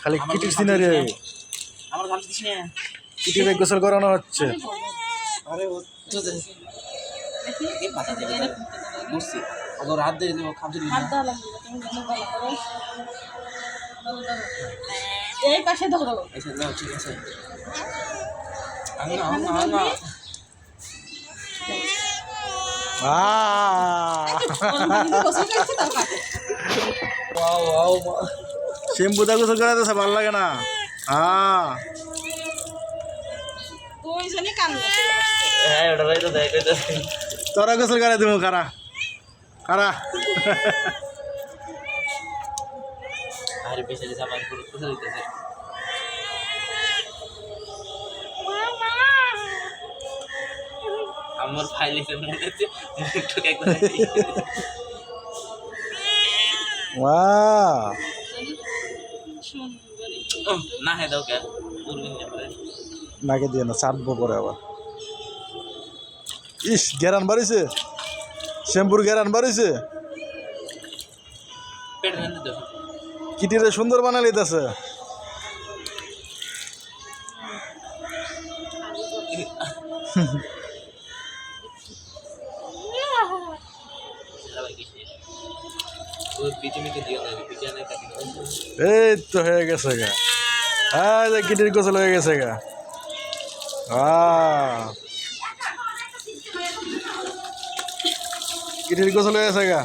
খালি কিটির সিনারি আমার গাল দিস না কিটিরে গোসল করানো হচ্ছে আরে ও তো এই পাতা থেকে মুসি আগে রাত দিয়ে দেব খাবি না হাত দাও লাগবে তুমি যেন ভালো করো এই পাশে দাও দাও আচ্ছা না ঠিক আছে আঙ্গা আঙ্গা আঙ্গা ওয়াও ওয়াও শ্যাম্পু দা গোসল করাতেছে ভালো লাগে না তুই জানি কান হ্যাঁ ওটাই তো দেখ তোরা গোসল করে দেবো কারা কারা আরে বেচারি জামাই পুরো কোথায় দিতেছে আমার ফাইল এসে মনে হচ্ছে মুখটাকে একদম ওয়াও না হে দাও কে পুরবিন যাবে নাকে দিয়ে না চাটবো পরে আবার ইস গেরান বাড়িছে শ্যাম্পুর গেরান বাড়িছে পেট রান্ধে দাও কিটিরে সুন্দর বানালি আছে এই তো হয়ে গেছে গা হ্যাঁ কিটির গোসল হয়ে গেছে গা কিটির গোসল হয়ে গেছে গা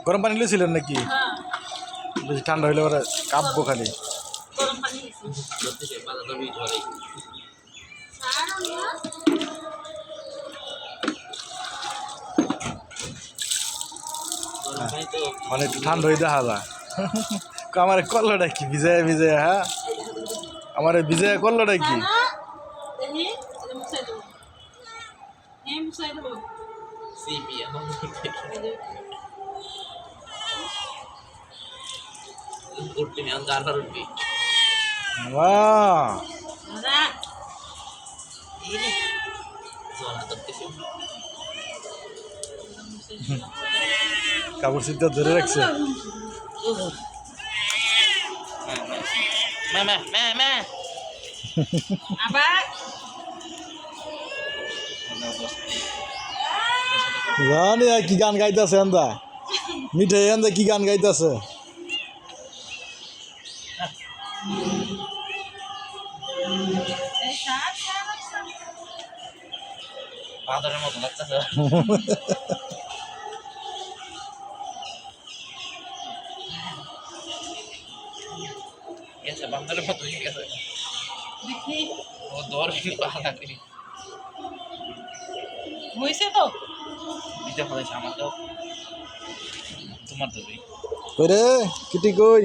গরম পানি লিয়েছিলেন নাকি বেশি ঠান্ডা হইলে ওরা কাঁপবো খালি গরম পানি মানে একটু ঠান্ডা হয়ে দেখা যা আমার করলোটা কি ভিজায় ভিজায় হ্যাঁ আমার ভিজায় করলোটা কি দেখি মুছাই দেবো মুছাই দেবো সিপি এখন উঠবি না গারবার উঠবি বাহ কাপড় সিদ্ধা ধরে রাখছে জানি আর কি গান গাইতেছে এন্দা মিঠাই এন্দা কি গান গাইতেছে বাদরের মতো লাগতেছে গেছে বান্দরের মতো হয়ে গেছে দেখি ও দৌড় কিন্তু ভালো লাগবে হয়েছে তো দিতে ফলাইছে আমাকেও তোমার দেবে কই রে কিটি কই